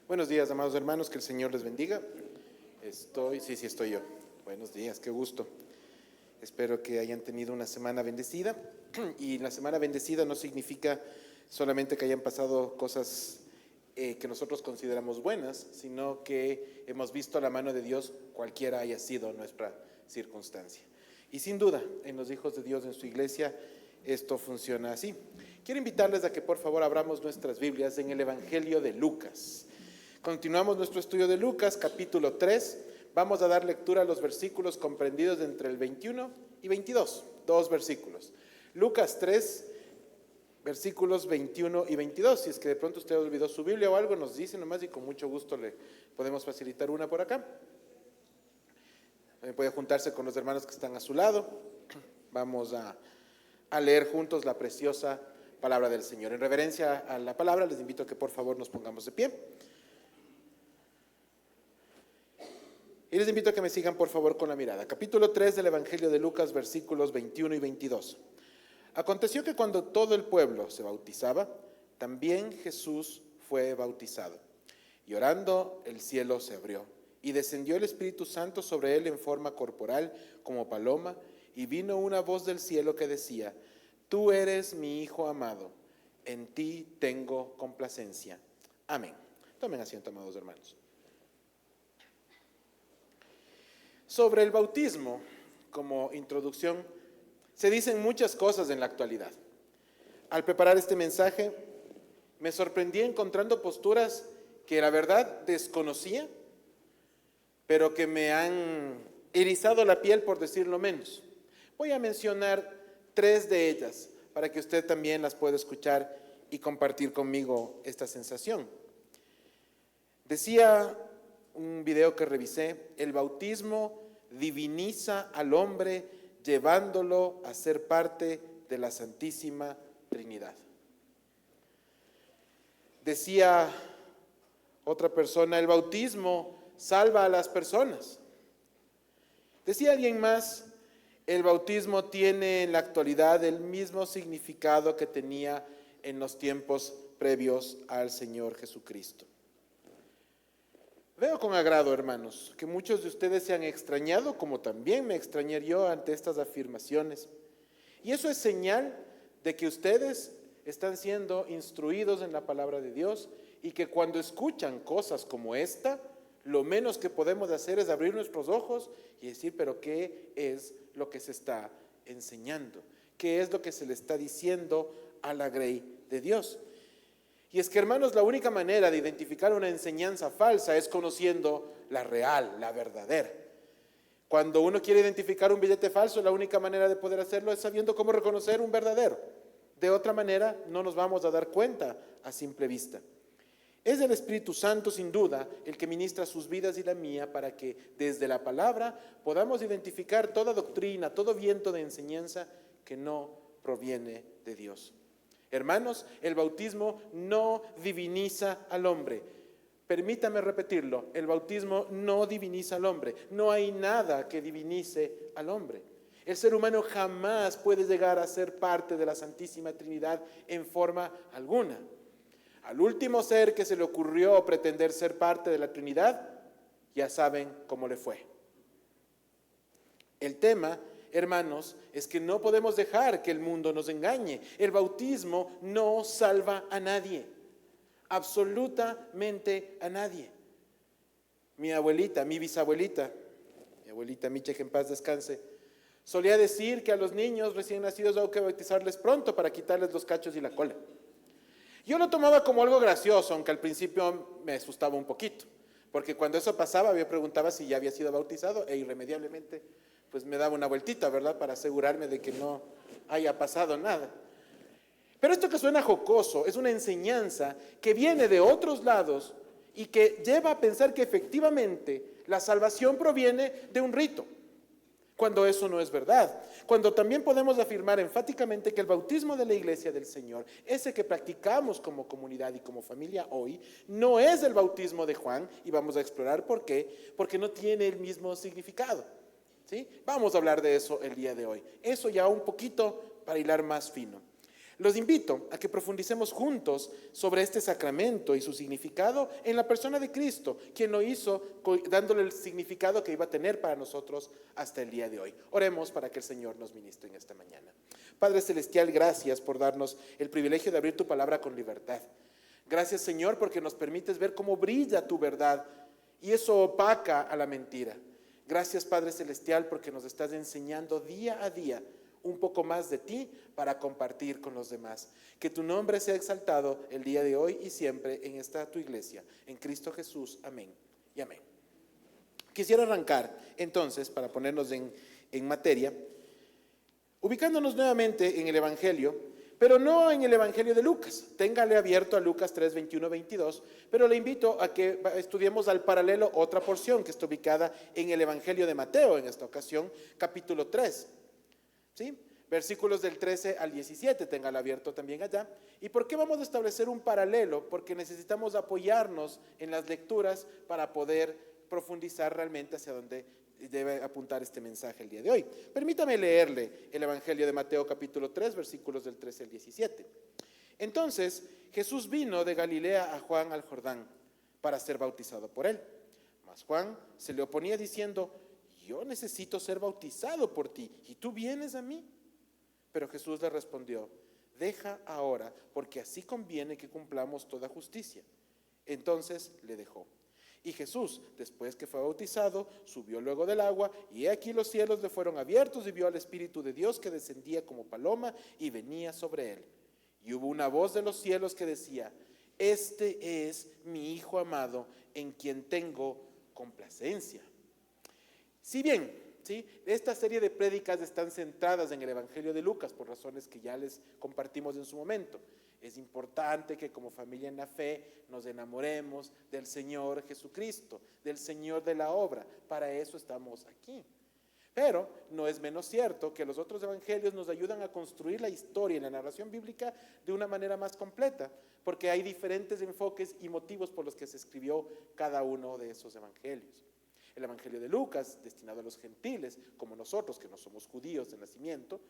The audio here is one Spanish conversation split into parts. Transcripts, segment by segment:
Buenos días, amados hermanos, que el Señor les bendiga. Sí, estoy yo. Buenos días, qué gusto. Espero que hayan tenido una semana bendecida. Y la semana bendecida no significa solamente que hayan pasado cosas que nosotros consideramos buenas, sino que hemos visto la mano de Dios, cualquiera haya sido nuestra circunstancia. Y sin duda, en los hijos de Dios, en su iglesia, esto funciona así. Quiero invitarles a que por favor abramos nuestras Biblias en el Evangelio de Lucas. Continuamos nuestro estudio de Lucas, capítulo 3. Vamos a dar lectura a los versículos comprendidos entre el 21 y 22. Dos versículos. Lucas 3, versículos 21 y 22. Si es que de pronto usted olvidó su Biblia o algo, nos dice nomás y con mucho gusto le podemos facilitar una por acá. Puede juntarse con los hermanos que están a su lado. Vamos a leer juntos la preciosa palabra del Señor. En reverencia a la palabra, les invito a que por favor nos pongamos de pie. Y les invito a que me sigan por favor con la mirada. Capítulo 3 del Evangelio de Lucas, versículos 21 y 22. Aconteció que cuando todo el pueblo se bautizaba, también Jesús fue bautizado. Y orando, el cielo se abrió, y descendió el Espíritu Santo sobre él en forma corporal, como paloma, y vino una voz del cielo que decía: Tú eres mi Hijo amado, en ti tengo complacencia. Amén. Tomen asiento, amados hermanos. Sobre el bautismo, como introducción, se dicen muchas cosas en la actualidad. Al preparar este mensaje, me sorprendí encontrando posturas que la verdad desconocía, pero que me han erizado la piel, por decirlo menos. Voy a mencionar 3 de ellas para que usted también las pueda escuchar y compartir conmigo esta sensación. Decía un video que revisé: el bautismo diviniza al hombre llevándolo a ser parte de la Santísima Trinidad. Decía otra persona: el bautismo salva a las personas. Decía alguien más: el bautismo tiene en la actualidad el mismo significado que tenía en los tiempos previos al Señor Jesucristo. Veo con agrado, hermanos, que muchos de ustedes se han extrañado, como también me extrañé yo ante estas afirmaciones. Y eso es señal de que ustedes están siendo instruidos en la palabra de Dios y que cuando escuchan cosas como esta, lo menos que podemos hacer es abrir nuestros ojos y decir: pero ¿qué es lo que se está enseñando? ¿Qué es lo que se le está diciendo a la grey de Dios? Y es que, hermanos, la única manera de identificar una enseñanza falsa es conociendo la real, la verdadera. Cuando uno quiere identificar un billete falso, la única manera de poder hacerlo es sabiendo cómo reconocer un verdadero. De otra manera, no nos vamos a dar cuenta a simple vista. Es el Espíritu Santo, sin duda, el que ministra sus vidas y la mía para que desde la palabra podamos identificar toda doctrina, todo viento de enseñanza que no proviene de Dios. Hermanos, el bautismo no diviniza al hombre. Permítame repetirlo: el bautismo no diviniza al hombre. No hay nada que divinice al hombre. El ser humano jamás puede llegar a ser parte de la Santísima Trinidad en forma alguna. Al último ser que se le ocurrió pretender ser parte de la Trinidad, ya saben cómo le fue. El tema, hermanos, es que no podemos dejar que el mundo nos engañe. El bautismo no salva a nadie, absolutamente a nadie. Mi abuelita, mi bisabuelita, mi abuelita Micha, que en paz descanse, solía decir que a los niños recién nacidos hay que bautizarles pronto para quitarles los cachos y la cola. Yo lo tomaba como algo gracioso, aunque al principio me asustaba un poquito, porque cuando eso pasaba yo preguntaba si ya había sido bautizado e irremediablemente pues me daba una vueltita, ¿verdad?, para asegurarme de que no haya pasado nada. Pero esto que suena jocoso es una enseñanza que viene de otros lados y que lleva a pensar que efectivamente la salvación proviene de un rito, cuando eso no es verdad. Cuando también podemos afirmar enfáticamente que el bautismo de la Iglesia del Señor, ese que practicamos como comunidad y como familia hoy, no es el bautismo de Juan, y vamos a explorar por qué, porque no tiene el mismo significado. ¿Sí? Vamos a hablar de eso el día de hoy. Eso ya un poquito para hilar más fino. Los invito a que profundicemos juntos sobre este sacramento y su significado en la persona de Cristo, quien lo hizo dándole el significado que iba a tener para nosotros hasta el día de hoy. Oremos para que el Señor nos ministre en esta mañana. Padre Celestial, gracias por darnos el privilegio de abrir tu palabra con libertad. Gracias, Señor, porque nos permites ver cómo brilla tu verdad y eso opaca a la mentira. Gracias, Padre Celestial, porque nos estás enseñando día a día un poco más de ti para compartir con los demás. Que tu nombre sea exaltado el día de hoy y siempre en esta tu iglesia. En Cristo Jesús. Amén y amén. Quisiera arrancar entonces, para ponernos en materia, ubicándonos nuevamente en el Evangelio, pero no en el Evangelio de Lucas. Téngale abierto a Lucas 3, 21, 22, pero le invito a que estudiemos al paralelo otra porción que está ubicada en el Evangelio de Mateo, en esta ocasión, capítulo 3. ¿Sí? Versículos del 13 al 17, téngalo abierto también allá. ¿Y por qué vamos a establecer un paralelo? Porque necesitamos apoyarnos en las lecturas para poder profundizar realmente hacia dónde debe apuntar este mensaje el día de hoy. Permítame leerle el Evangelio de Mateo capítulo 3, versículos del 13 al 17. Entonces Jesús vino de Galilea a Juan al Jordán para ser bautizado por él. Mas Juan se le oponía diciendo: yo necesito ser bautizado por ti, ¿y tú vienes a mí? Pero Jesús le respondió: deja ahora, porque así conviene que cumplamos toda justicia. Entonces le dejó. Y Jesús, después que fue bautizado, subió luego del agua, y he aquí los cielos le fueron abiertos, y vio al Espíritu de Dios que descendía como paloma y venía sobre él. Y hubo una voz de los cielos que decía: este es mi Hijo amado, en quien tengo complacencia. Si bien, ¿sí?, esta serie de prédicas están centradas en el Evangelio de Lucas por razones que ya les compartimos en su momento, es importante que como familia en la fe nos enamoremos del Señor Jesucristo, del Señor de la obra. Para eso estamos aquí. Pero no es menos cierto que los otros evangelios nos ayudan a construir la historia y la narración bíblica de una manera más completa, porque hay diferentes enfoques y motivos por los que se escribió cada uno de esos evangelios. El Evangelio de Lucas, destinado a los gentiles, como nosotros que no somos judíos de nacimiento,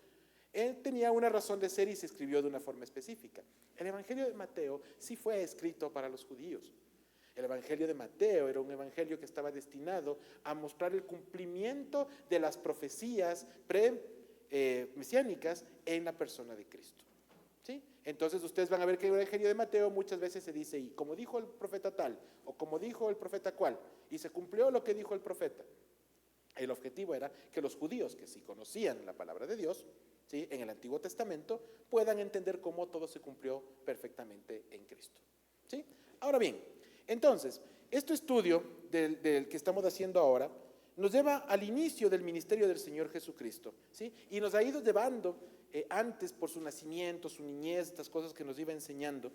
él tenía una razón de ser y se escribió de una forma específica. El Evangelio de Mateo sí fue escrito para los judíos. El Evangelio de Mateo era un evangelio que estaba destinado a mostrar el cumplimiento de las profecías mesiánicas en la persona de Cristo. ¿Sí? Entonces ustedes van a ver que el Evangelio de Mateo muchas veces se dice, y como dijo el profeta tal, o como dijo el profeta cual, y se cumplió lo que dijo el profeta. El objetivo era que los judíos que sí conocían la palabra de Dios, ¿sí?, en el Antiguo Testamento, puedan entender cómo todo se cumplió perfectamente en Cristo. ¿Sí? Ahora bien, entonces, este estudio del que estamos haciendo ahora nos lleva al inicio del ministerio del Señor Jesucristo, ¿sí?, y nos ha ido llevando antes por su nacimiento, su niñez, estas cosas que nos iba enseñando,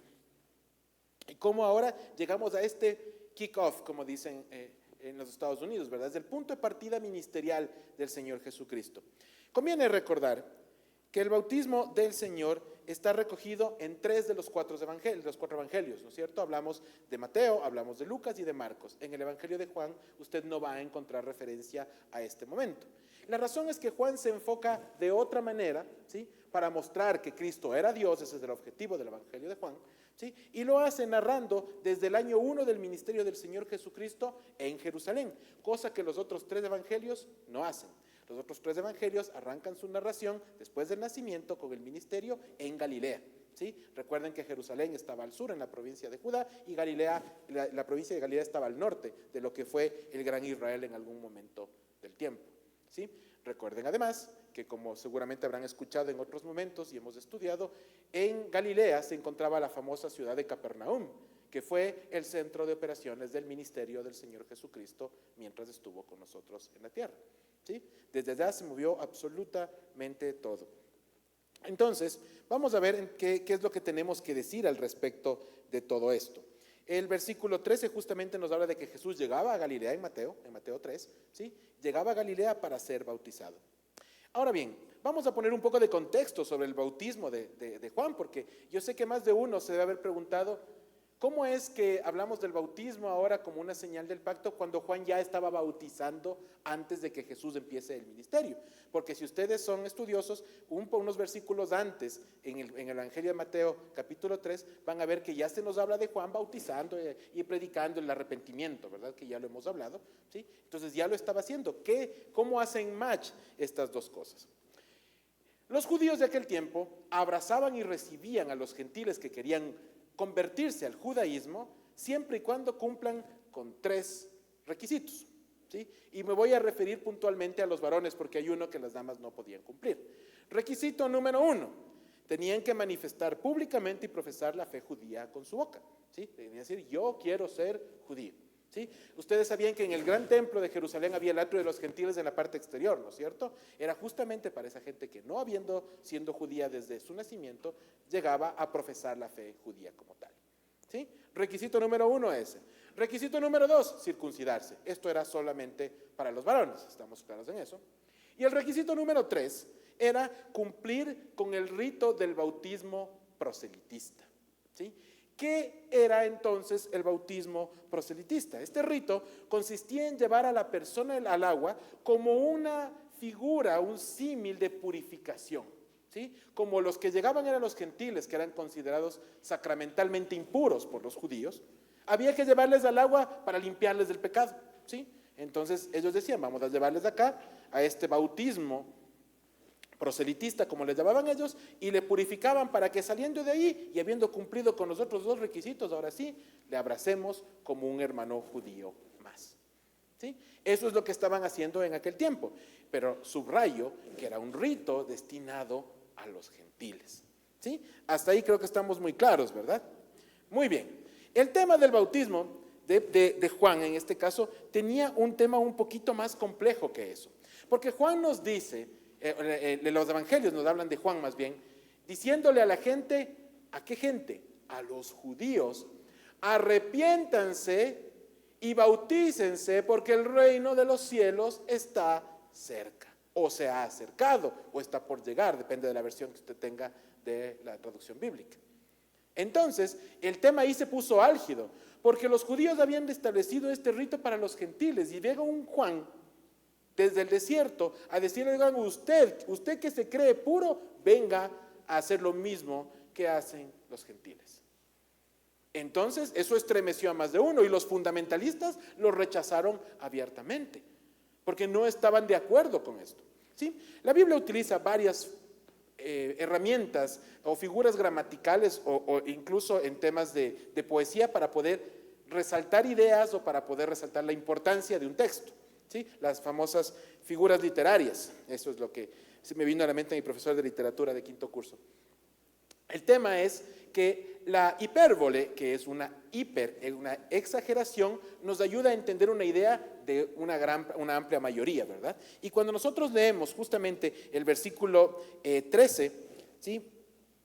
y cómo ahora llegamos a este kick-off, como dicen en los Estados Unidos, ¿verdad? Es el punto de partida ministerial del Señor Jesucristo. Conviene recordar que el bautismo del Señor está recogido en 3 de los 4 evangelios, ¿no es cierto? Hablamos de Mateo, hablamos de Lucas y de Marcos. En el Evangelio de Juan usted no va a encontrar referencia a este momento. La razón es que Juan se enfoca de otra manera, ¿sí?, para mostrar que Cristo era Dios, ese es el objetivo del Evangelio de Juan, ¿sí?, y lo hace narrando desde el año 1 del ministerio del Señor Jesucristo en Jerusalén, cosa que los otros 3 evangelios no hacen. Los otros 3 evangelios arrancan su narración después del nacimiento con el ministerio en Galilea. ¿Sí? Recuerden que Jerusalén estaba al sur, en la provincia de Judá, y Galilea, la provincia de Galilea estaba al norte de lo que fue el gran Israel en algún momento del tiempo. ¿Sí? Recuerden además que, como seguramente habrán escuchado en otros momentos y hemos estudiado, en Galilea se encontraba la famosa ciudad de Capernaum, que fue el centro de operaciones del ministerio del Señor Jesucristo mientras estuvo con nosotros en la tierra. ¿Sí? Desde allá se movió absolutamente todo. Entonces, vamos a ver qué es lo que tenemos que decir al respecto de todo esto. El versículo 13 justamente nos habla de que Jesús llegaba a Galilea en Mateo 3, ¿sí? Llegaba a Galilea para ser bautizado. Ahora bien, vamos a poner un poco de contexto sobre el bautismo de Juan, porque yo sé que más de uno se debe haber preguntado, ¿Cómo es que hablamos del bautismo ahora como una señal del pacto cuando Juan ya estaba bautizando antes de que Jesús empiece el ministerio? Porque si ustedes son estudiosos, unos versículos antes, en el Evangelio de Mateo capítulo 3, van a ver que ya se nos habla de Juan bautizando y predicando el arrepentimiento, ¿verdad? Que ya lo hemos hablado, ¿sí? Entonces ya lo estaba haciendo. ¿Cómo hacen match estas dos cosas? Los judíos de aquel tiempo abrazaban y recibían a los gentiles que querían convertirse al judaísmo siempre y cuando cumplan con 3 requisitos, ¿sí? Y me voy a referir puntualmente a los varones porque hay uno que las damas no podían cumplir. Requisito número 1, tenían que manifestar públicamente y profesar la fe judía con su boca, ¿sí? Tenían que decir, yo quiero ser judío, ¿sí? Ustedes sabían que en el gran templo de Jerusalén había el atrio de los gentiles en la parte exterior, ¿no es cierto? Era justamente para esa gente que no siendo judía desde su nacimiento, llegaba a profesar la fe judía como tal, ¿sí? Requisito número 1 ese. Requisito número 2, circuncidarse. Esto era solamente para los varones, estamos claros en eso. Y el requisito número 3 era cumplir con el rito del bautismo proselitista, ¿sí? ¿Qué era entonces el bautismo proselitista? Este rito consistía en llevar a la persona al agua como una figura, un símil de purificación, ¿sí? Como los que llegaban eran los gentiles, que eran considerados sacramentalmente impuros por los judíos, había que llevarles al agua para limpiarles del pecado, ¿sí? Entonces ellos decían, vamos a llevarles de acá a este bautismo proselitista, como les llamaban ellos, y le purificaban para que saliendo de ahí y habiendo cumplido con los otros 2 requisitos, ahora sí, le abracemos como un hermano judío más, ¿sí? Eso es lo que estaban haciendo en aquel tiempo, pero subrayo que era un rito destinado a los gentiles, ¿sí? Hasta ahí creo que estamos muy claros, ¿verdad? Muy bien. El tema del bautismo de Juan, en este caso, tenía un tema un poquito más complejo que eso, porque Juan nos dice, los evangelios nos hablan de Juan más bien, diciéndole a la gente, ¿a qué gente? A los judíos, arrepiéntanse y bautícense porque el reino de los cielos está cerca, o se ha acercado, o está por llegar, depende de la versión que usted tenga de la traducción bíblica. Entonces, el tema ahí se puso álgido, porque los judíos habían establecido este rito para los gentiles, y llega un Juan desde el desierto a decirle, oigan, usted que se cree puro, venga a hacer lo mismo que hacen los gentiles. Entonces, eso estremeció a más de uno, y los fundamentalistas lo rechazaron abiertamente, porque no estaban de acuerdo con esto, ¿sí? La Biblia utiliza varias herramientas o figuras gramaticales o incluso en temas de poesía para poder resaltar ideas o para poder resaltar la importancia de un texto, ¿sí? Las famosas figuras literarias, eso es lo que se me vino a la mente a mi profesor de literatura de 5º curso. El tema es que la hipérbole, que es una exageración, nos ayuda a entender una idea de una amplia mayoría, ¿verdad? Y cuando nosotros leemos justamente el versículo 13, ¿sí?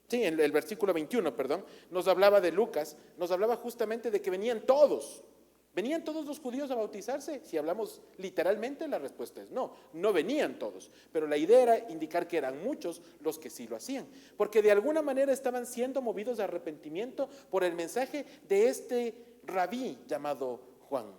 Sí, el versículo 21, perdón, nos hablaba de Lucas, nos hablaba justamente de que venían todos los judíos a bautizarse. Si hablamos literalmente, la respuesta es no, no venían todos, pero la idea era indicar que eran muchos los que sí lo hacían, porque de alguna manera estaban siendo movidos a arrepentimiento por el mensaje de este rabí llamado Juan,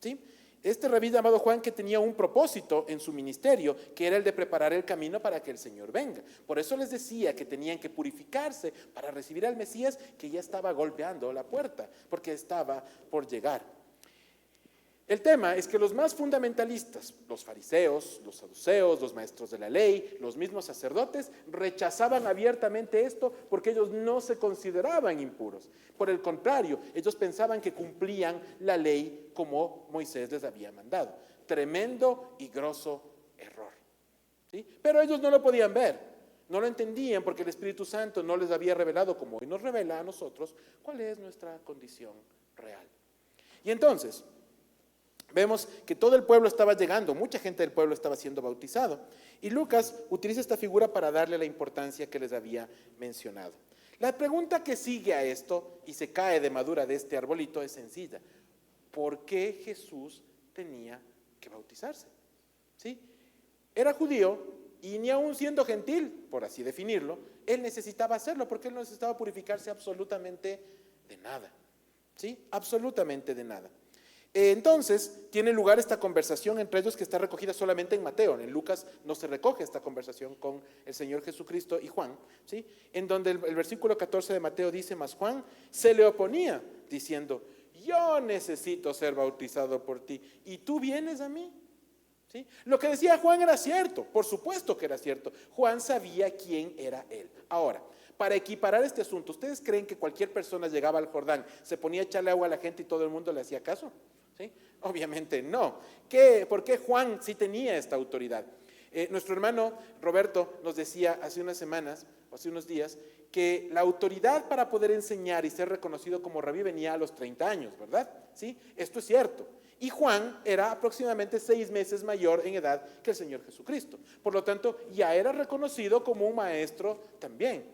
¿sí? Este rabí llamado Juan, que tenía un propósito en su ministerio, que era el de preparar el camino para que el Señor venga. Por eso les decía que tenían que purificarse para recibir al Mesías, que ya estaba golpeando la puerta, porque estaba por llegar. El tema es que los más fundamentalistas, los fariseos, los saduceos, los maestros de la ley, los mismos sacerdotes, rechazaban abiertamente esto porque ellos no se consideraban impuros. Por el contrario, ellos pensaban que cumplían la ley como Moisés les había mandado. Tremendo y grosso error, ¿sí? Pero ellos no lo podían ver, no lo entendían porque el Espíritu Santo no les había revelado, como hoy nos revela a nosotros, cuál es nuestra condición real. Y entonces vemos que todo el pueblo estaba llegando, mucha gente del pueblo estaba siendo bautizado, y Lucas utiliza esta figura para darle la importancia que les había mencionado. La pregunta que sigue a esto, y se cae de madura de este arbolito, es sencilla: ¿por qué Jesús tenía que bautizarse? ¿Sí? Era judío, y ni aún siendo gentil, por así definirlo, él necesitaba hacerlo, porque él no necesitaba purificarse absolutamente de nada. ¿Sí? Absolutamente de nada. Entonces, tiene lugar esta conversación entre ellos que está recogida solamente en Mateo. En Lucas no se recoge esta conversación con el Señor Jesucristo y Juan, ¿sí? En donde el versículo 14 de Mateo dice: mas Juan se le oponía, diciendo: yo necesito ser bautizado por ti, ¿y tú vienes a mí? ¿Sí? Lo que decía Juan era cierto, por supuesto que era cierto. Juan sabía quién era él. Ahora, para equiparar este asunto, ¿ustedes creen que cualquier persona llegaba al Jordán, se ponía a echarle agua a la gente y todo el mundo le hacía caso? ¿Sí? Obviamente no. ¿Por qué Juan sí tenía esta autoridad? Nuestro hermano Roberto nos decía hace unas semanas, o hace unos días, que la autoridad para poder enseñar y ser reconocido como rabí venía a los 30 años, ¿verdad? ¿Sí? Esto es cierto. Y Juan era aproximadamente 6 meses mayor en edad que el Señor Jesucristo. Por lo tanto, ya era reconocido como un maestro también.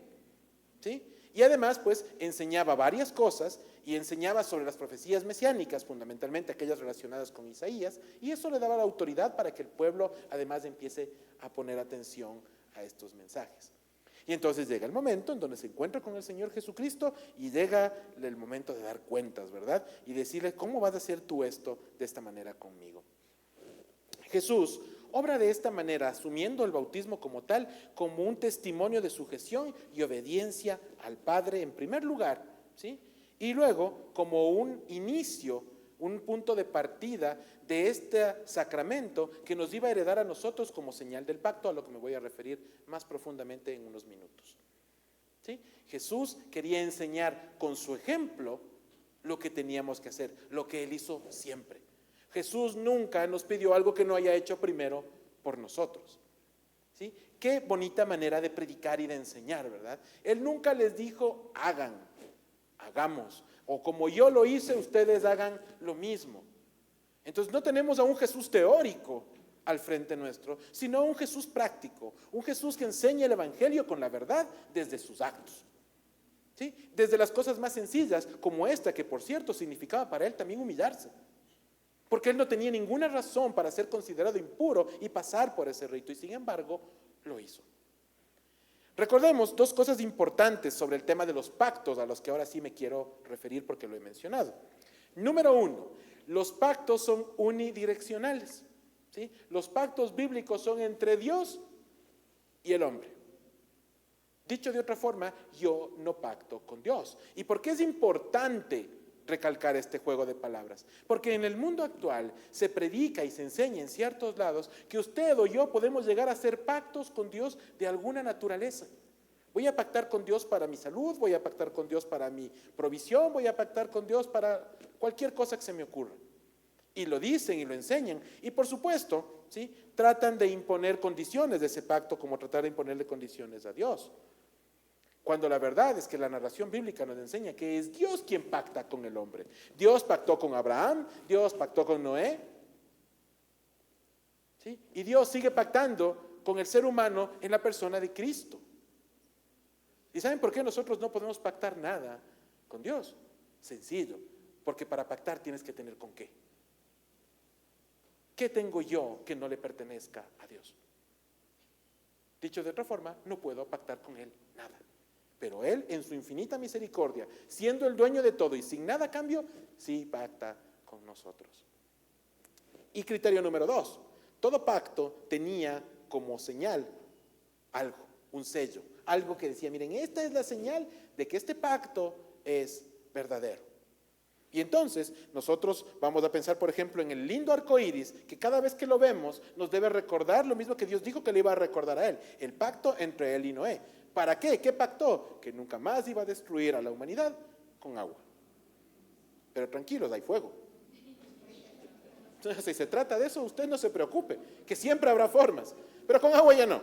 ¿Sí? Y además, pues, enseñaba varias cosas y enseñaba sobre las profecías mesiánicas, fundamentalmente aquellas relacionadas con Isaías, y eso le daba la autoridad para que el pueblo además empiece a poner atención a estos mensajes. Y entonces llega el momento en donde se encuentra con el Señor Jesucristo y llega el momento de dar cuentas, ¿verdad? Y decirle: ¿cómo vas a hacer tú esto de esta manera conmigo? Jesús obra de esta manera, asumiendo el bautismo como tal, como un testimonio de sujeción y obediencia al Padre en primer lugar, ¿sí? Y luego como un inicio, un punto de partida de este sacramento que nos iba a heredar a nosotros como señal del pacto, a lo que me voy a referir más profundamente en unos minutos. ¿Sí? Jesús quería enseñar con su ejemplo lo que teníamos que hacer, lo que Él hizo siempre. Jesús nunca nos pidió algo que no haya hecho primero por nosotros. ¿Sí? Qué bonita manera de predicar y de enseñar, ¿verdad? Él nunca les dijo: hagamos, o como yo lo hice, ustedes hagan lo mismo. Entonces no tenemos a un Jesús teórico al frente nuestro, sino a un Jesús práctico, un Jesús que enseña el Evangelio con la verdad desde sus actos. ¿Sí? Desde las cosas más sencillas, como esta, que por cierto significaba para él también humillarse, porque él no tenía ninguna razón para ser considerado impuro y pasar por ese rito, y sin embargo lo hizo. Recordemos dos cosas importantes sobre el tema de los pactos, a los que ahora sí me quiero referir porque lo he mencionado. Número 1, los pactos son unidireccionales, ¿sí? Los pactos bíblicos son entre Dios y el hombre. Dicho de otra forma, yo no pacto con Dios. ¿Y por qué es importante recalcar este juego de palabras? Porque en el mundo actual se predica y se enseña en ciertos lados que usted o yo podemos llegar a hacer pactos con Dios de alguna naturaleza. Voy a pactar con Dios para mi salud, voy a pactar con Dios para mi provisión, voy a pactar con Dios para cualquier cosa que se me ocurra. Y lo dicen y lo enseñan. Y por supuesto, ¿sí?, tratan de imponer condiciones de ese pacto, como tratar de imponerle condiciones a Dios. Cuando la verdad es que la narración bíblica nos enseña que es Dios quien pacta con el hombre. Dios pactó con Abraham, Dios pactó con Noé, ¿sí? Y Dios sigue pactando con el ser humano en la persona de Cristo. ¿Y saben por qué nosotros no podemos pactar nada con Dios? Sencillo, porque para pactar tienes que tener con qué. ¿Qué tengo yo que no le pertenezca a Dios? Dicho de otra forma, no puedo pactar con Él nada. Pero Él, en su infinita misericordia, siendo el dueño de todo y sin nada a cambio, sí pacta con nosotros. Y criterio número 2, todo pacto tenía como señal algo, un sello, algo que decía: miren, esta es la señal de que este pacto es verdadero. Y entonces nosotros vamos a pensar, por ejemplo, en el lindo arco iris, que cada vez que lo vemos nos debe recordar lo mismo que Dios dijo que le iba a recordar a él, el pacto entre él y Noé. ¿Para qué? ¿Qué pactó? Que nunca más iba a destruir a la humanidad con agua. Pero tranquilos, hay fuego. Si se trata de eso, usted no se preocupe, que siempre habrá formas, pero con agua ya no.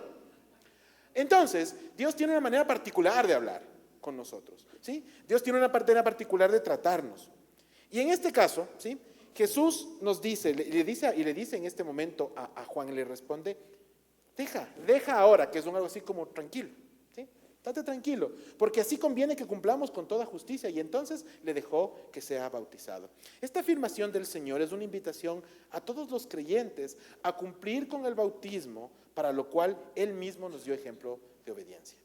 Entonces, Dios tiene una manera particular de hablar con nosotros, ¿sí? Dios tiene una manera particular de tratarnos. Y en este caso, ¿sí?, Jesús nos dice, le dice en este momento a Juan, le responde: deja ahora, que es algo así como tranquilo, ¿sí? Estate tranquilo, porque así conviene que cumplamos con toda justicia. Y entonces le dejó que sea bautizado. Esta afirmación del Señor es una invitación a todos los creyentes a cumplir con el bautismo, para lo cual Él mismo nos dio ejemplo de obediencia,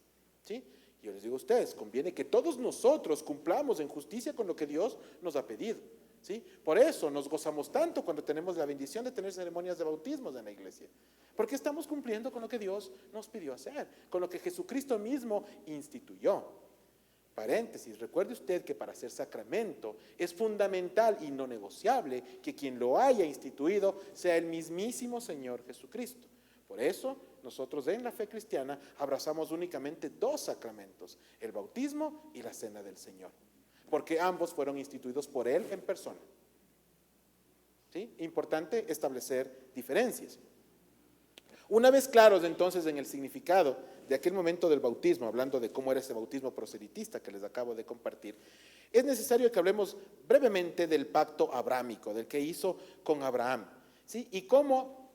¿sí? Yo les digo a ustedes, conviene que todos nosotros cumplamos en justicia con lo que Dios nos ha pedido. ¿Sí? Por eso nos gozamos tanto cuando tenemos la bendición de tener ceremonias de bautismos en la iglesia, porque estamos cumpliendo con lo que Dios nos pidió hacer, con lo que Jesucristo mismo instituyó. Paréntesis, recuerde usted que para ser sacramento es fundamental y no negociable que quien lo haya instituido sea el mismísimo Señor Jesucristo. Por eso nosotros en la fe cristiana abrazamos únicamente dos sacramentos, el bautismo y la cena del Señor, porque ambos fueron instituidos por Él en persona. ¿Sí? Importante establecer diferencias. Una vez claros entonces en el significado de aquel momento del bautismo, hablando de cómo era ese bautismo proselitista que les acabo de compartir, es necesario que hablemos brevemente del pacto abrámico, del que hizo con Abraham, ¿sí? Y cómo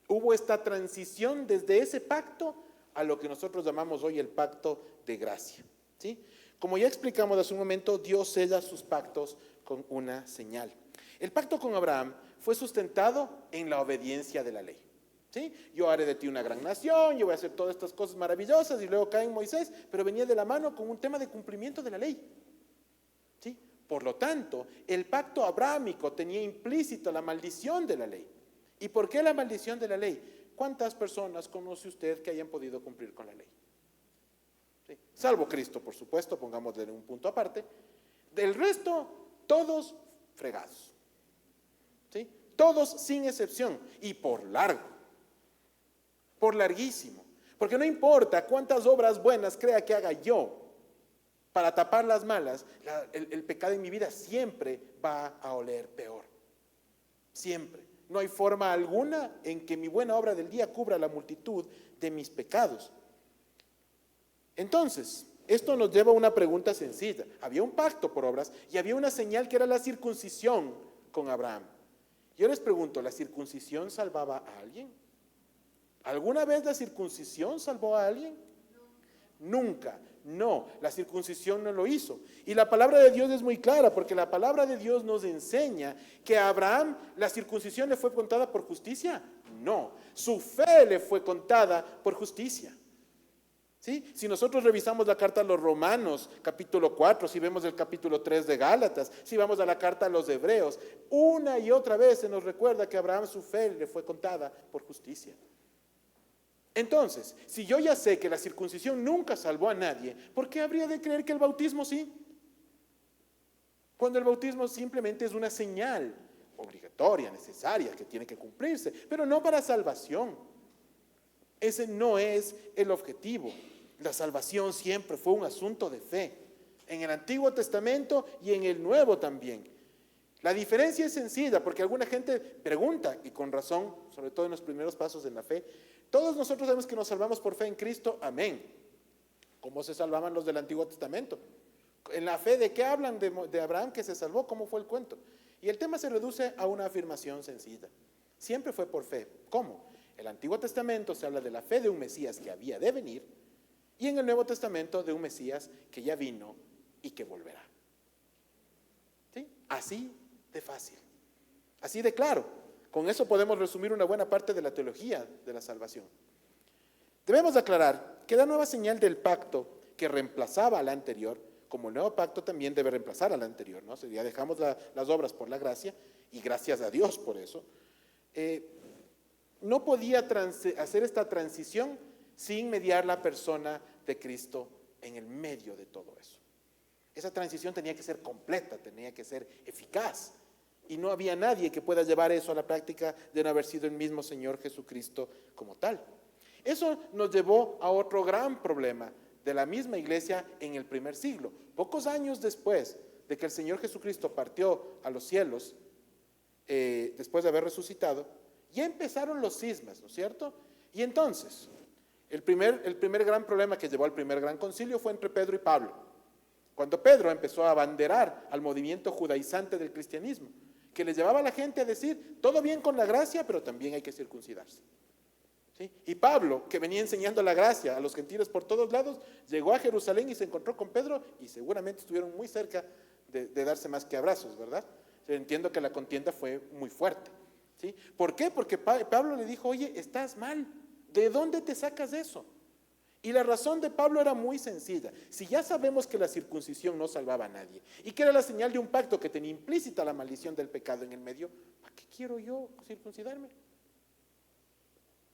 hubo esta transición desde ese pacto a lo que nosotros llamamos hoy el pacto de gracia, ¿sí? Como ya explicamos hace un momento, Dios sella sus pactos con una señal. El pacto con Abraham fue sustentado en la obediencia de la ley. ¿Sí? Yo haré de ti una gran nación, yo voy a hacer todas estas cosas maravillosas, y luego cae en Moisés, pero venía de la mano con un tema de cumplimiento de la ley. ¿Sí? Por lo tanto, el pacto abrámico tenía implícito la maldición de la ley. ¿Y por qué la maldición de la ley? ¿Cuántas personas conoce usted que hayan podido cumplir con la ley? ¿Sí? Salvo Cristo, por supuesto, pongámosle un punto aparte. Del resto, todos fregados. ¿Sí? Todos sin excepción, y por largo. Por larguísimo, porque no importa cuántas obras buenas crea que haga yo para tapar las malas, el pecado en mi vida siempre va a oler peor, siempre. No hay forma alguna en que mi buena obra del día cubra la multitud de mis pecados. Entonces, esto nos lleva a una pregunta sencilla. Había un pacto por obras y había una señal que era la circuncisión con Abraham. Yo les pregunto, ¿la circuncisión salvaba a alguien? ¿Alguna vez la circuncisión salvó a alguien? Nunca, no, la circuncisión no lo hizo. Y la palabra de Dios es muy clara, porque la palabra de Dios nos enseña que a Abraham la circuncisión le fue contada por justicia. No, su fe le fue contada por justicia. ¿Sí? Si nosotros revisamos la carta a los Romanos, capítulo 4, si vemos el capítulo 3 de Gálatas, si vamos a la carta a los Hebreos, una y otra vez se nos recuerda que a Abraham su fe le fue contada por justicia. Entonces, si yo ya sé que la circuncisión nunca salvó a nadie, ¿por qué habría de creer que el bautismo sí? Cuando el bautismo simplemente es una señal obligatoria, necesaria, que tiene que cumplirse, pero no para salvación. Ese no es el objetivo. La salvación siempre fue un asunto de fe, en el Antiguo Testamento y en el Nuevo también. La diferencia es sencilla, porque alguna gente pregunta, y con razón, sobre todo en los primeros pasos en la fe, todos nosotros sabemos que nos salvamos por fe en Cristo, amén. ¿Cómo se salvaban los del Antiguo Testamento? En la fe, ¿de qué hablan de Abraham que se salvó? ¿Cómo fue el cuento? Y el tema se reduce a una afirmación sencilla. Siempre fue por fe. ¿Cómo? El Antiguo Testamento se habla de la fe de un Mesías que había de venir, y en el Nuevo Testamento de un Mesías que ya vino y que volverá. ¿Sí? Así de fácil, así de claro. Con eso podemos resumir una buena parte de la teología de la salvación. Debemos aclarar que la nueva señal del pacto que reemplazaba a la anterior, como el nuevo pacto también debe reemplazar a la anterior, ¿no? Si ya dejamos las obras por la gracia, y gracias a Dios por eso, no podía hacer esta transición sin mediar la persona de Cristo en el medio de todo eso. Esa transición tenía que ser completa, tenía que ser eficaz. Y no había nadie que pueda llevar eso a la práctica de no haber sido el mismo Señor Jesucristo como tal. Eso nos llevó a otro gran problema de la misma iglesia en el primer siglo. Pocos años después de que el Señor Jesucristo partió a los cielos, después de haber resucitado, ya empezaron los cismas, ¿no es cierto? Y entonces, el primer gran problema que llevó al primer gran concilio fue entre Pedro y Pablo. Cuando Pedro empezó a abanderar al movimiento judaizante del cristianismo, que les llevaba a la gente a decir, todo bien con la gracia, pero también hay que circuncidarse. ¿Sí? Y Pablo, que venía enseñando la gracia a los gentiles por todos lados, llegó a Jerusalén y se encontró con Pedro, y seguramente estuvieron muy cerca de darse más que abrazos, ¿verdad? Entiendo que la contienda fue muy fuerte. ¿Sí? ¿Por qué? Porque Pablo le dijo, oye, estás mal, ¿de dónde te sacas eso? Y la razón de Pablo era muy sencilla. Si ya sabemos que la circuncisión no salvaba a nadie y que era la señal de un pacto que tenía implícita la maldición del pecado en el medio, ¿para qué quiero yo circuncidarme?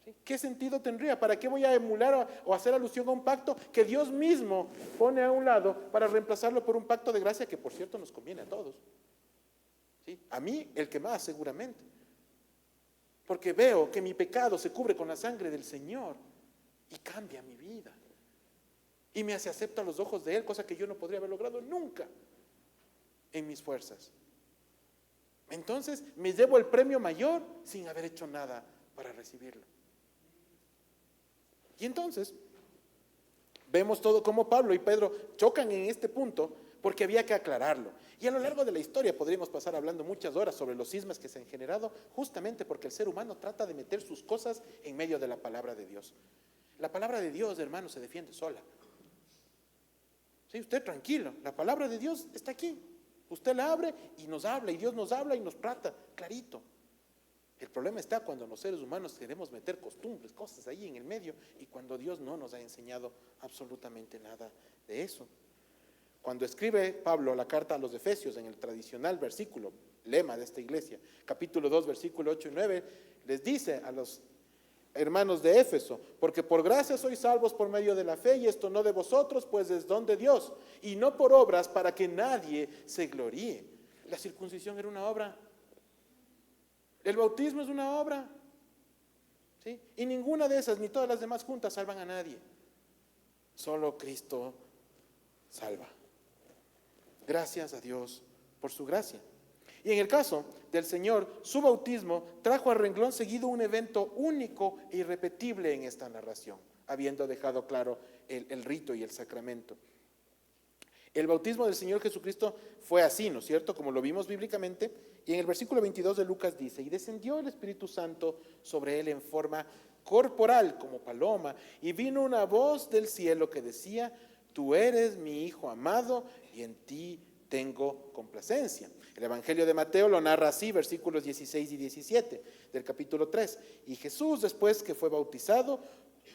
¿Sí? ¿Qué sentido tendría? ¿Para qué voy a emular o hacer alusión a un pacto que Dios mismo pone a un lado para reemplazarlo por un pacto de gracia que, por cierto, nos conviene a todos? ¿Sí? A mí, el que más seguramente. Porque veo que mi pecado se cubre con la sangre del Señor y cambia mi vida. Y me hace acepto a los ojos de Él, cosa que yo no podría haber logrado nunca en mis fuerzas. Entonces me llevo el premio mayor sin haber hecho nada para recibirlo. Y entonces vemos todo cómo Pablo y Pedro chocan en este punto porque había que aclararlo. Y a lo largo de la historia podríamos pasar hablando muchas horas sobre los cismas que se han generado, justamente porque el ser humano trata de meter sus cosas en medio de la palabra de Dios. La palabra de Dios, hermano, se defiende sola. Sí, usted tranquilo, la palabra de Dios está aquí. Usted la abre y nos habla, y Dios nos habla y nos trata clarito. El problema está cuando los seres humanos queremos meter costumbres, cosas ahí en el medio, y cuando Dios no nos ha enseñado absolutamente nada de eso. Cuando escribe Pablo la carta a los Efesios, en el tradicional versículo, lema de esta iglesia, capítulo 2, versículo 8 y 9, les dice a los hermanos de Éfeso: porque por gracia sois salvos por medio de la fe, y esto no de vosotros, pues es don de Dios, y no por obras, para que nadie se gloríe. La circuncisión era una obra, el bautismo es una obra, ¿sí? Y ninguna de esas, ni todas las demás juntas, salvan a nadie. Solo Cristo salva. Gracias a Dios por su gracia. Y en el caso del Señor, su bautismo trajo a renglón seguido un evento único e irrepetible en esta narración, habiendo dejado claro el rito y el sacramento. El bautismo del Señor Jesucristo fue así, ¿no es cierto? Como lo vimos bíblicamente, y en el versículo 22 de Lucas dice: y descendió el Espíritu Santo sobre él en forma corporal como paloma, y vino una voz del cielo que decía: tú eres mi Hijo amado, y en ti tengo complacencia. El Evangelio de Mateo lo narra así, versículos 16 y 17 del capítulo 3. Y Jesús, después que fue bautizado,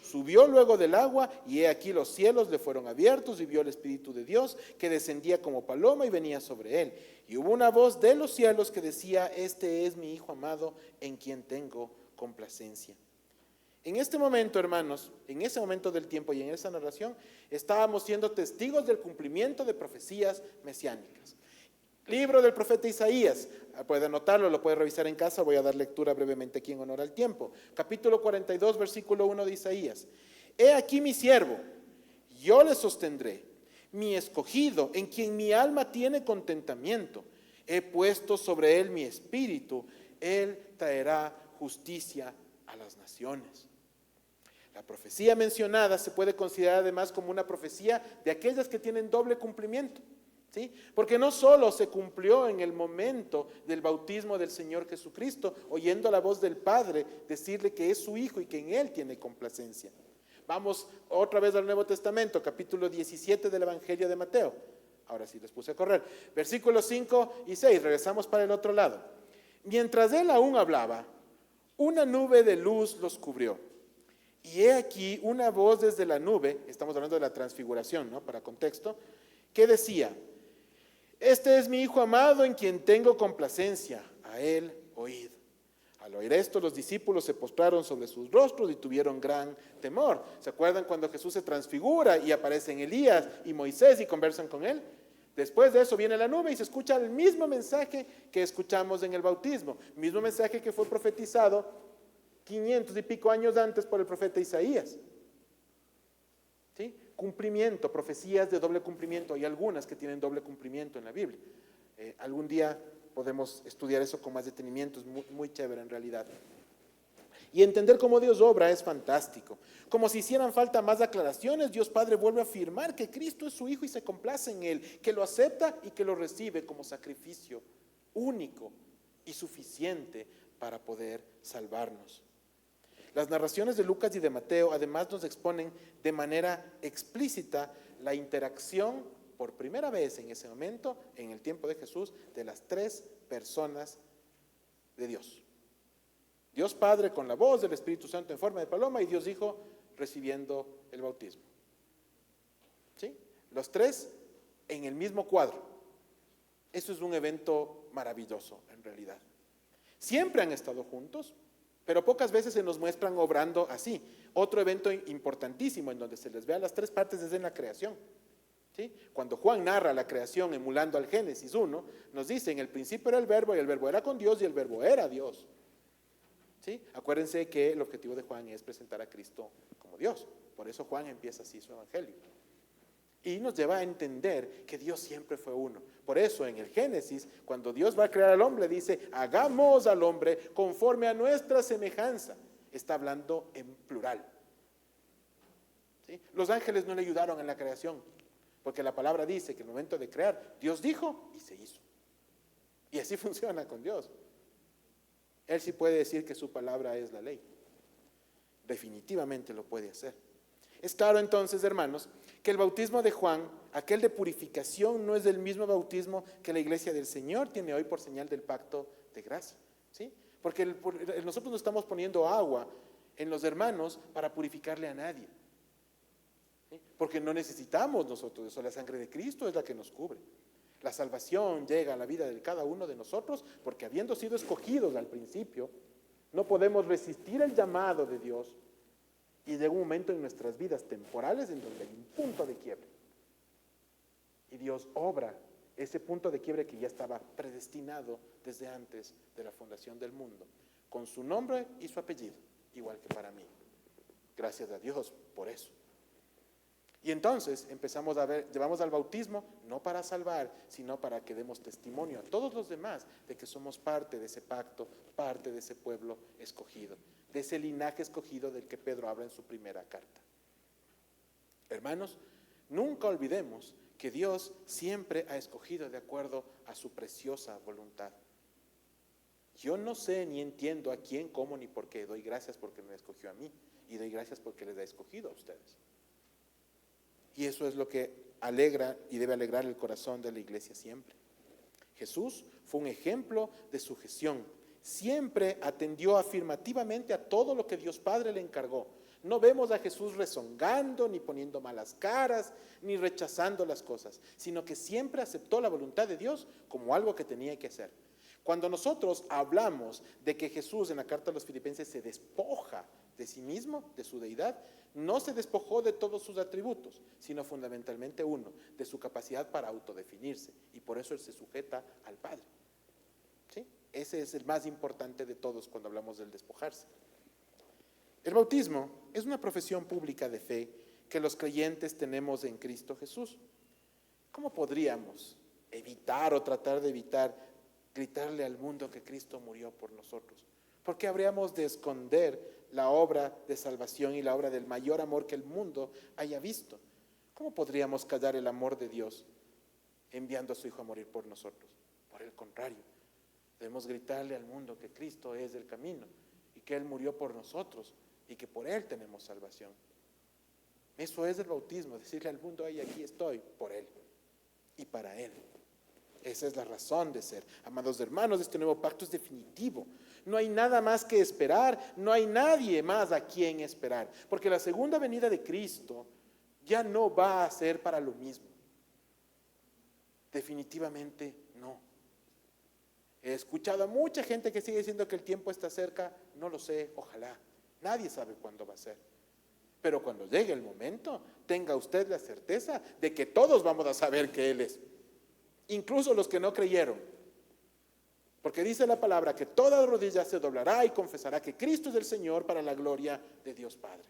subió luego del agua, y he aquí los cielos le fueron abiertos, y vio el Espíritu de Dios que descendía como paloma y venía sobre él. Y hubo una voz de los cielos que decía: este es mi Hijo amado, en quien tengo complacencia. En este momento, hermanos, en ese momento del tiempo y en esa narración, estábamos siendo testigos del cumplimiento de profecías mesiánicas. Libro del profeta Isaías, puede anotarlo, lo puede revisar en casa, voy a dar lectura brevemente aquí en honor al tiempo. Capítulo 42, versículo 1 de Isaías. He aquí mi siervo, yo le sostendré, mi escogido, en quien mi alma tiene contentamiento. He puesto sobre él mi espíritu, él traerá justicia a las naciones. La profecía mencionada se puede considerar además como una profecía de aquellas que tienen doble cumplimiento, ¿sí? Porque no solo se cumplió en el momento del bautismo del Señor Jesucristo, oyendo la voz del Padre decirle que es su Hijo y que en Él tiene complacencia. Vamos otra vez al Nuevo Testamento, capítulo 17 del Evangelio de Mateo. Ahora sí les puse a correr. Versículos 5 y 6, regresamos para el otro lado. Mientras él aún hablaba, una nube de luz los cubrió. Y he aquí una voz desde la nube, estamos hablando de la transfiguración, ¿no? Para contexto, que decía: este es mi Hijo amado, en quien tengo complacencia, a él oíd. Al oír esto, los discípulos se postraron sobre sus rostros y tuvieron gran temor. ¿Se acuerdan cuando Jesús se transfigura y aparecen Elías y Moisés y conversan con él? Después de eso viene la nube y se escucha el mismo mensaje que escuchamos en el bautismo, mismo mensaje que fue profetizado 500 y pico años antes por el profeta Isaías. ¿Sí? Cumplimiento, profecías de doble cumplimiento. Hay algunas que tienen doble cumplimiento en la Biblia. Algún día podemos estudiar eso con más detenimiento, es muy, muy chévere en realidad. Y entender cómo Dios obra es fantástico. Como si hicieran falta más aclaraciones, Dios Padre vuelve a afirmar que Cristo es su Hijo y se complace en Él, que lo acepta y que lo recibe como sacrificio único y suficiente para poder salvarnos. Las narraciones de Lucas y de Mateo además nos exponen de manera explícita la interacción por primera vez en ese momento, en el tiempo de Jesús, de las tres personas de Dios. Dios Padre con la voz del Espíritu Santo en forma de paloma, y Dios Hijo recibiendo el bautismo. ¿Sí? Los tres en el mismo cuadro. Eso es un evento maravilloso en realidad. Siempre han estado juntos, pero pocas veces se nos muestran obrando así. Otro evento importantísimo en donde se les ve a las tres partes es en la creación. ¿Sí? Cuando Juan narra la creación emulando al Génesis 1, nos dice: en el principio era el verbo, y el verbo era con Dios, y el verbo era Dios. ¿Sí? Acuérdense que el objetivo de Juan es presentar a Cristo como Dios. Por eso Juan empieza así su evangelio. Y nos lleva a entender que Dios siempre fue uno. Por eso en el Génesis, cuando Dios va a crear al hombre, dice: hagamos al hombre conforme a nuestra semejanza. Está hablando en plural. ¿Sí? Los ángeles no le ayudaron en la creación, porque la palabra dice que en el momento de crear, Dios dijo y se hizo. Y así funciona con Dios. Él sí puede decir que su palabra es la ley. Definitivamente lo puede hacer. Es claro entonces, hermanos, que el bautismo de Juan, aquel de purificación, no es el mismo bautismo que la iglesia del Señor tiene hoy por señal del pacto de gracia. ¿Sí? Porque nosotros no estamos poniendo agua en los hermanos para purificarle a nadie. ¿Sí? Porque no necesitamos nosotros eso, la sangre de Cristo es la que nos cubre. La salvación llega a la vida de cada uno de nosotros porque, habiendo sido escogidos al principio, no podemos resistir el llamado de Dios. Y llega un momento en nuestras vidas temporales en donde hay un punto de quiebre. Y Dios obra ese punto de quiebre que ya estaba predestinado desde antes de la fundación del mundo, con su nombre y su apellido, igual que para mí. Gracias a Dios por eso. Y entonces empezamos a ver, llevamos al bautismo no para salvar, sino para que demos testimonio a todos los demás de que somos parte de ese pacto, parte de ese pueblo escogido, de ese linaje escogido del que Pedro habla en su primera carta. Hermanos, nunca olvidemos que Dios siempre ha escogido de acuerdo a su preciosa voluntad. Yo no sé ni entiendo a quién, cómo ni por qué. Doy gracias porque me escogió a mí y doy gracias porque les ha escogido a ustedes. Y eso es lo que alegra y debe alegrar el corazón de la iglesia siempre. Jesús fue un ejemplo de sujeción. Siempre atendió afirmativamente a todo lo que Dios Padre le encargó. No vemos a Jesús rezongando, ni poniendo malas caras, ni rechazando las cosas, sino que siempre aceptó la voluntad de Dios como algo que tenía que hacer. Cuando nosotros hablamos de que Jesús en la carta a los Filipenses se despoja de sí mismo, de su deidad, no se despojó de todos sus atributos, sino fundamentalmente uno, de su capacidad para autodefinirse, y por eso él se sujeta al Padre. ¿Sí? Ese es el más importante de todos cuando hablamos del despojarse. El bautismo es una profesión pública de fe que los creyentes tenemos en Cristo Jesús. ¿Cómo podríamos evitar o tratar de evitar gritarle al mundo que Cristo murió por nosotros? ¿Por qué habríamos de esconder la obra de salvación y la obra del mayor amor que el mundo haya visto? ¿Cómo podríamos callar el amor de Dios enviando a su Hijo a morir por nosotros? Por el contrario, debemos gritarle al mundo que Cristo es el camino y que Él murió por nosotros y que por Él tenemos salvación. Eso es el bautismo, decirle al mundo: ay, aquí estoy, por Él y para Él. Esa es la razón de ser. Amados hermanos, este nuevo pacto es definitivo. No hay nada más que esperar, no hay nadie más a quien esperar, porque la segunda venida de Cristo ya no va a ser para lo mismo. Definitivamente no. He escuchado a mucha gente que sigue diciendo que el tiempo está cerca. No lo sé, ojalá. Nadie sabe cuándo va a ser. Pero cuando llegue el momento, tenga usted la certeza de que todos vamos a saber que Él es. Incluso los que no creyeron. Porque dice la palabra que toda rodilla se doblará y confesará que Cristo es el Señor para la gloria de Dios Padre.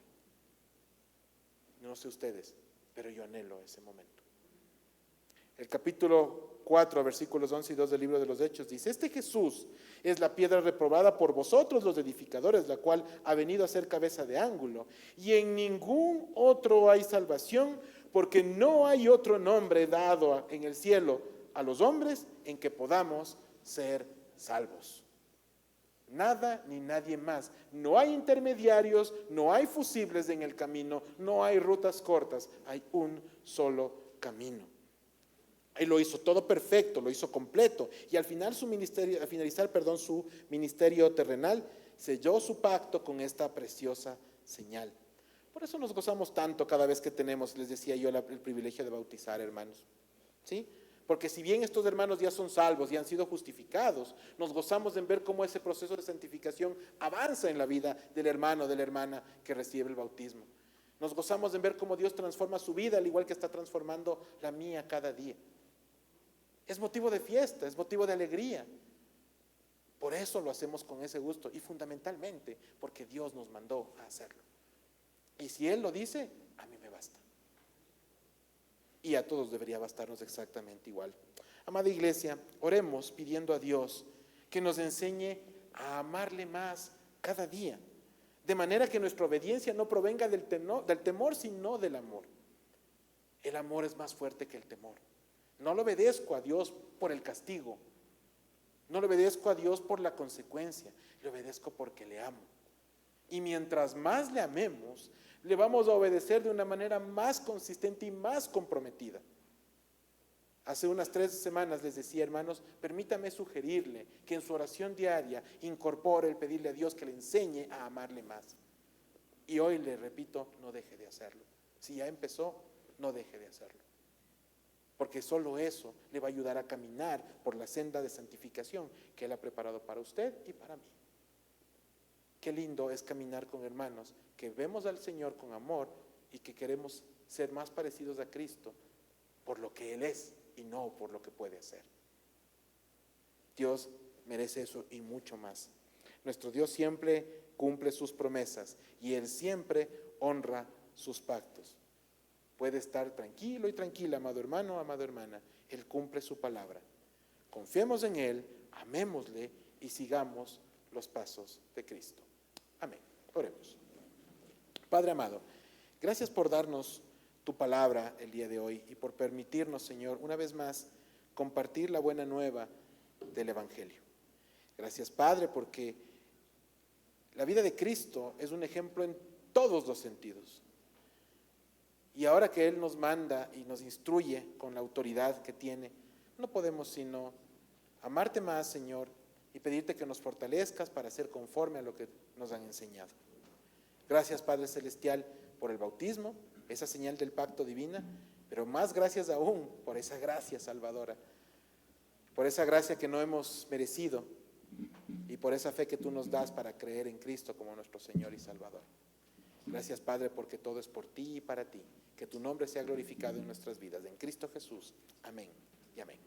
No sé ustedes, pero yo anhelo ese momento. El capítulo 4, versículos 11 y 2 del libro de los Hechos dice: este Jesús es la piedra reprobada por vosotros los edificadores, la cual ha venido a ser cabeza de ángulo. Y en ningún otro hay salvación, porque no hay otro nombre dado en el cielo a los hombres en que podamos ser salvos. Nada ni nadie más. No hay intermediarios, no hay fusibles en el camino, no hay rutas cortas, hay un solo camino. Él lo hizo todo perfecto, lo hizo completo, y al final su ministerio terrenal, selló su pacto con esta preciosa señal. Por eso nos gozamos tanto cada vez que tenemos, les decía yo, el privilegio de bautizar, hermanos. ¿Sí? Porque si bien estos hermanos ya son salvos y han sido justificados, nos gozamos en ver cómo ese proceso de santificación avanza en la vida del hermano o de la hermana que recibe el bautismo. Nos gozamos en ver cómo Dios transforma su vida, al igual que está transformando la mía cada día. Es motivo de fiesta, es motivo de alegría. Por eso lo hacemos con ese gusto y fundamentalmente porque Dios nos mandó a hacerlo. Y si Él lo dice, a mí me basta. Y a todos debería bastarnos exactamente igual. Amada iglesia, oremos pidiendo a Dios que nos enseñe a amarle más cada día, de manera que nuestra obediencia no provenga del temor, sino del amor. El amor es más fuerte que el temor. No le obedezco a Dios por el castigo, no le obedezco a Dios por la consecuencia, le obedezco porque le amo. Y mientras más le amemos, le vamos a obedecer de una manera más consistente y más comprometida. Hace unas 3 semanas les decía, hermanos, permítame sugerirle que en su oración diaria incorpore el pedirle a Dios que le enseñe a amarle más. Y hoy le repito, no deje de hacerlo. Si ya empezó, no deje de hacerlo. Porque solo eso le va a ayudar a caminar por la senda de santificación que Él ha preparado para usted y para mí. Qué lindo es caminar con hermanos que vemos al Señor con amor y que queremos ser más parecidos a Cristo por lo que Él es y no por lo que puede hacer. Dios merece eso y mucho más. Nuestro Dios siempre cumple sus promesas y Él siempre honra sus pactos. Puede estar tranquilo y tranquila, amado hermano, amada hermana. Él cumple su palabra. Confiemos en Él, amémosle y sigamos los pasos de Cristo. Amén. Oremos. Padre amado, gracias por darnos tu palabra el día de hoy y por permitirnos, Señor, una vez más compartir la buena nueva del Evangelio. Gracias, Padre, porque la vida de Cristo es un ejemplo en todos los sentidos. Y ahora que Él nos manda y nos instruye con la autoridad que tiene, no podemos sino amarte más, Señor, y pedirte que nos fortalezcas para ser conforme a lo que nos han enseñado. Gracias, Padre Celestial, por el bautismo, esa señal del pacto divina, pero más gracias aún por esa gracia salvadora, por esa gracia que no hemos merecido y por esa fe que tú nos das para creer en Cristo como nuestro Señor y Salvador. Gracias, Padre, porque todo es por ti y para ti. Que tu nombre sea glorificado en nuestras vidas. En Cristo Jesús. Amén y amén.